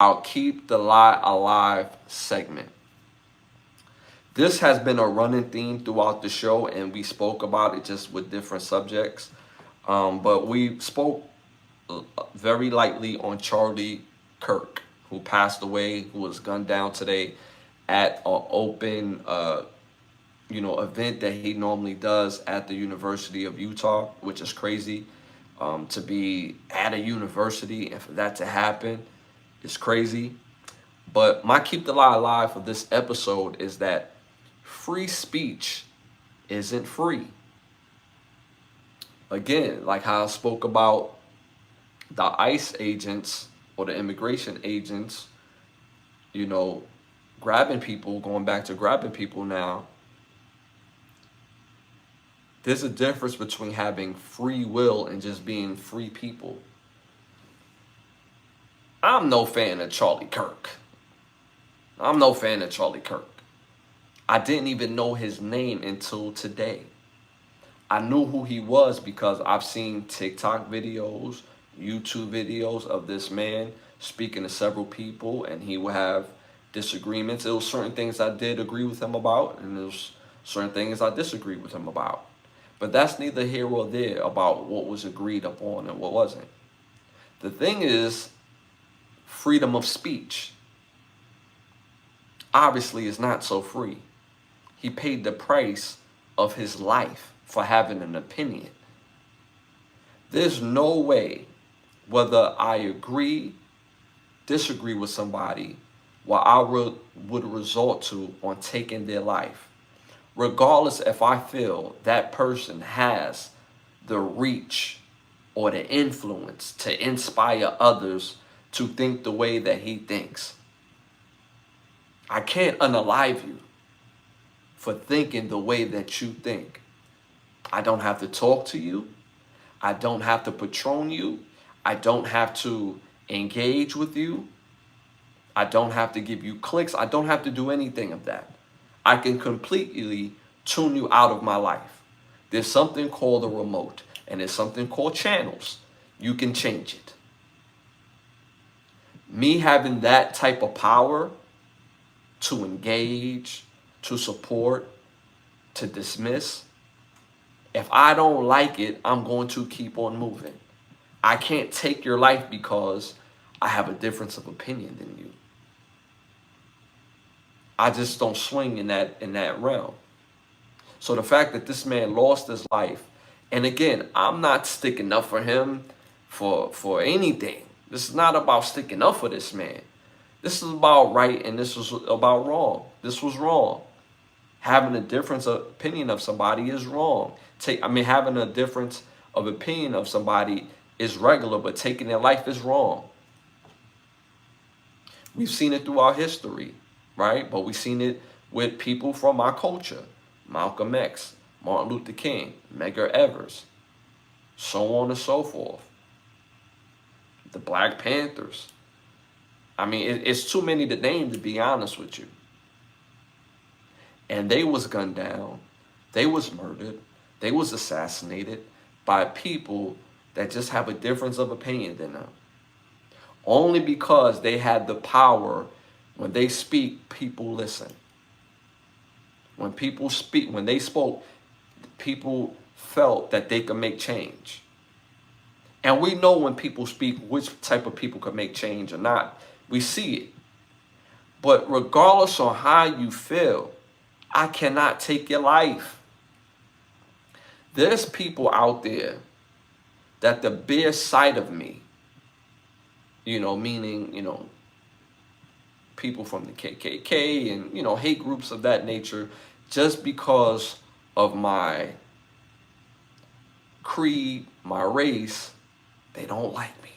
our Keep the Lie Alive segment. This has been a running theme throughout the show, and we spoke about it just with different subjects. But we spoke very lightly on Charlie Kirk, who passed away, who was gunned down today at an open, event that he normally does at the University of Utah, which is crazy. To be at a university and for that to happen is crazy. But my Keep the Lie Alive for this episode is that free speech isn't free. Again, like how I spoke about the ICE agents or the immigration agents, grabbing people, going back to grabbing people now. There's a difference between having free will and just being free people. I'm no fan of Charlie Kirk. I'm no fan of Charlie Kirk. I didn't even know his name until today. I knew who he was because I've seen TikTok videos, YouTube videos of this man speaking to several people, and he would have disagreements. There was certain things I did agree with him about, and there's certain things I disagreed with him about. But that's neither here or there about what was agreed upon and what wasn't. The thing is, freedom of speech obviously is not so free. He paid the price of his life for having an opinion. There's no way, whether I agree, disagree with somebody, what I would resort to on taking their life. Regardless if I feel that person has the reach or the influence to inspire others to think the way that he thinks. I can't unalive you for thinking the way that you think. I don't have to talk to you. I don't have to patron you. I don't have to engage with you. I don't have to give you clicks. I don't have to do anything of that. I can completely tune you out of my life. There's something called a remote, and there's something called channels. You can change it. Me having that type of power to engage, to support, to dismiss, if I don't like it, I'm going to keep on moving. I can't take your life because I have a difference of opinion than you. I just don't swing in that realm. So the fact that this man lost his life, and again, I'm not sticking up for him for anything. This is not about sticking up for this man. This is about right and this was about wrong. This was wrong. Having a difference of opinion of somebody is wrong. Having a difference of opinion of somebody is regular, but taking their life is wrong. We've seen it throughout history, right? But we've seen it with people from our culture. Malcolm X, Martin Luther King, Medgar Evers, so on and so forth. The Black Panthers. It's too many to name, to be honest with you. And they was gunned down. They was murdered. They was assassinated by people that just have a difference of opinion than them. Only because they had the power. When they speak, people listen. When people speak, when they spoke, people felt that they could make change. And we know when people speak which type of people could make change or not. We see it. But regardless on how you feel, I cannot take your life. There's people out there that the bare sight of me, meaning, people from the KKK and, hate groups of that nature, just because of my creed, my race, they don't like me.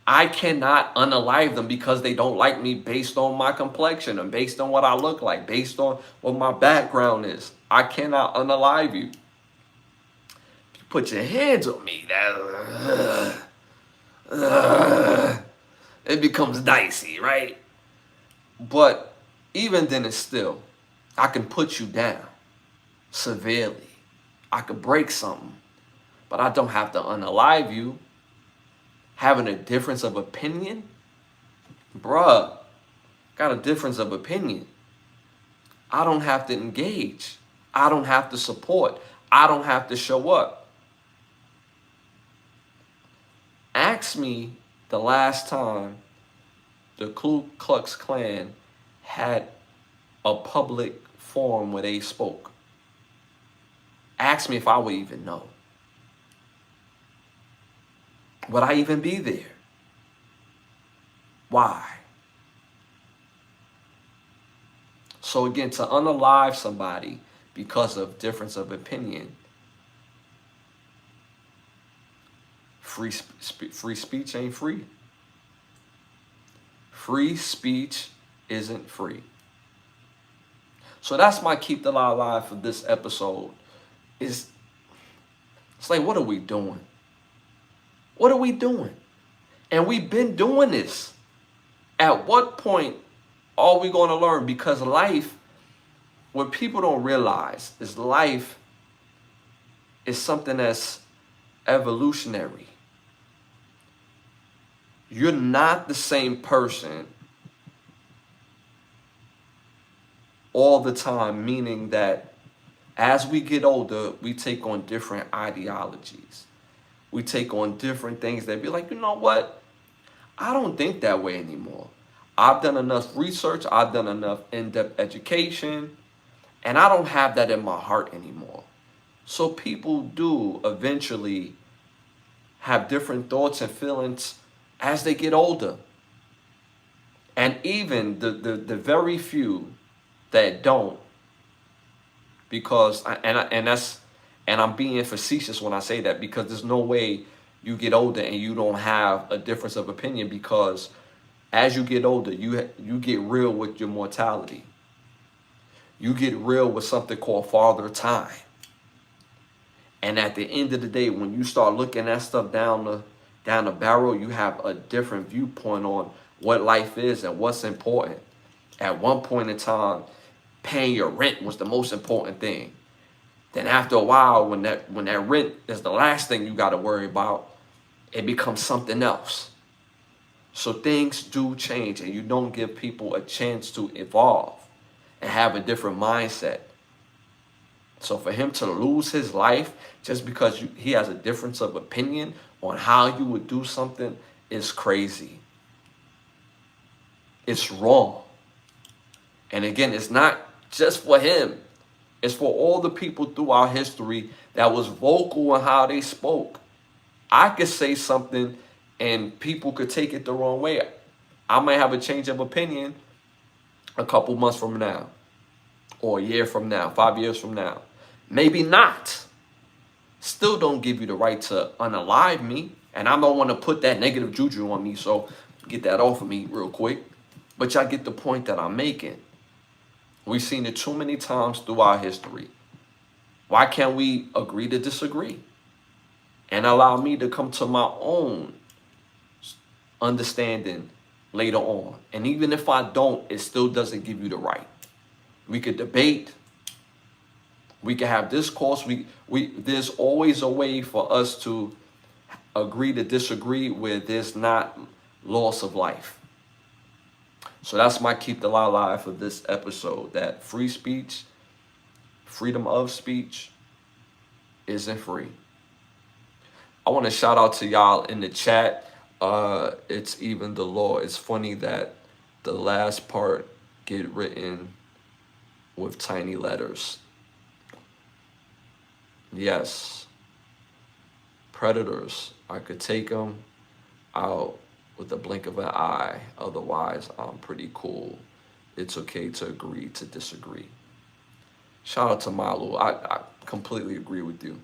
I cannot unalive them because they don't like me based on my complexion and based on what I look like, based on what my background is. I cannot unalive you. If you put your hands on me, it becomes dicey, right? But even then, it's still, I can put you down severely. I could break something, but I don't have to unalive you. Having a difference of opinion, bruh, got a difference of opinion. I don't have to engage. I don't have to support. I don't have to show up. Ask me the last time the Ku Klux Klan had a public forum where they spoke. Ask me if I would even know. Would I even be there? Why? So again, to unalive somebody because of difference of opinion, free speech ain't free. Free speech isn't free. So that's my keep the lie alive for this episode. It's like, what are we doing? What are we doing? And we've been doing this. At what point are we going to learn? Because life, what people don't realize is life is something that's evolutionary. You're not the same person all the time, meaning that as we get older, we take on different ideologies. We take on different things that be like, you know what? I don't think that way anymore. I've done enough research. I've done enough in-depth education. And I don't have that in my heart anymore. So people do eventually have different thoughts and feelings as they get older. And even the very few that don't, because, and I'm being facetious when I say that, because there's no way you get older and you don't have a difference of opinion, because as you get older, you get real with your mortality. You get real with something called Father Time. And at the end of the day, when you start looking at stuff down the barrel, you have a different viewpoint on what life is and what's important. At one point in time, paying your rent was the most important thing. Then after a while, when that rent is the last thing you got to worry about, it becomes something else. So things do change, and you don't give people a chance to evolve and have a different mindset. So for him to lose his life just because he has a difference of opinion on how you would do something is crazy. It's wrong. And again, it's not just for him. It's for all the people throughout history that was vocal in how they spoke. I could say something and people could take it the wrong way. I might have a change of opinion a couple months from now, or a year from now, 5 years from now. Maybe not. Still don't give you the right to unalive me. And I don't want to put that negative juju on me, so get that off of me real quick. But y'all get the point that I'm making. We've seen it too many times throughout history. Why can't we agree to disagree? And allow me to come to my own understanding later on. And even if I don't, it still doesn't give you the right. We could debate. We can have discourse. There's always a way for us to agree to disagree where there's not loss of life. So that's my keep the lie alive for this episode, that free speech, freedom of speech isn't free. I want to shout out to y'all in the chat. It's even the law. It's funny that the last part get written with tiny letters. Yes. Predators. I could take them out with the blink of an eye. Otherwise, I'm pretty cool. It's okay to agree to disagree. Shout out to Malu. I completely agree with you.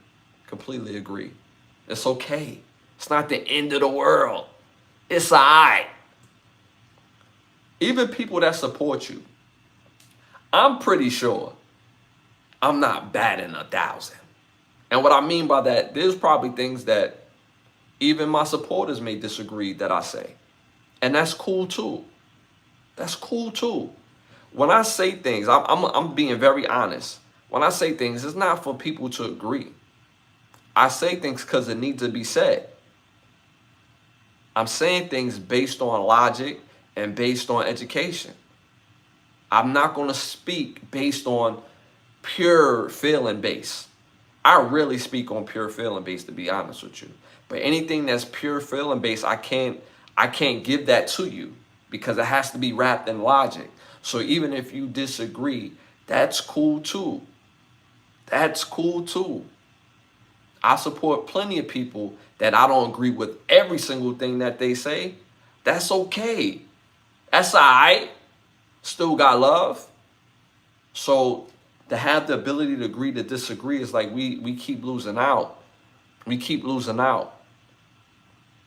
Completely agree. It's okay. It's not the end of the world. It's all right. Even people that support you, I'm pretty sure I'm not batting 1,000. And what I mean by that, there's probably things that even my supporters may disagree that I say. And that's cool too. That's cool too. When I say things, I'm being very honest. When I say things, it's not for people to agree. I say things because it needs to be said. I'm saying things based on logic and based on education. I'm not going to speak based on pure feeling base. I really speak on pure feeling base, to be honest with you. But anything that's pure feeling base, I can't give that to you because it has to be wrapped in logic. So even if you disagree, that's cool too. That's cool too. I support plenty of people that I don't agree with every single thing that they say. That's okay. That's all right. Still got love. So to have the ability to agree to disagree is like we keep losing out. We keep losing out.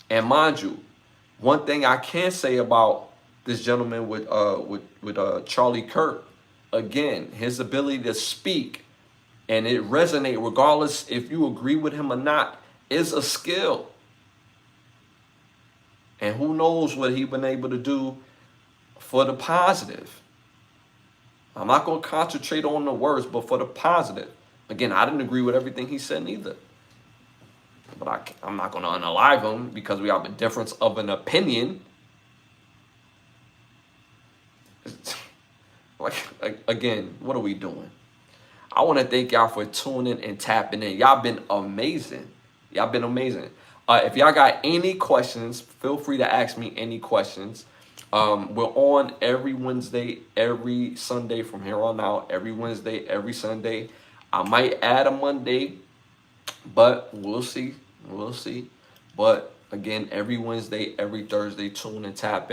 And mind you, one thing I can say about this gentleman with Charlie Kirk, again, his ability to speak and it resonate regardless if you agree with him or not is a skill. And who knows what he's been able to do for the positive. I'm not going to concentrate on the words, but for the positive. Again, I didn't agree with everything he said neither. But I'm not going to unalive him because we have a difference of an opinion. Again, what are we doing? I want to thank y'all for tuning and tapping in. Y'all been amazing. Y'all been amazing. If y'all got any questions, feel free to ask me any questions. We're on every Wednesday, every Sunday from here on out. Every Wednesday, every Sunday. I might add a Monday, but we'll see. We'll see. But again, every Wednesday, every Thursday, tune and tap in.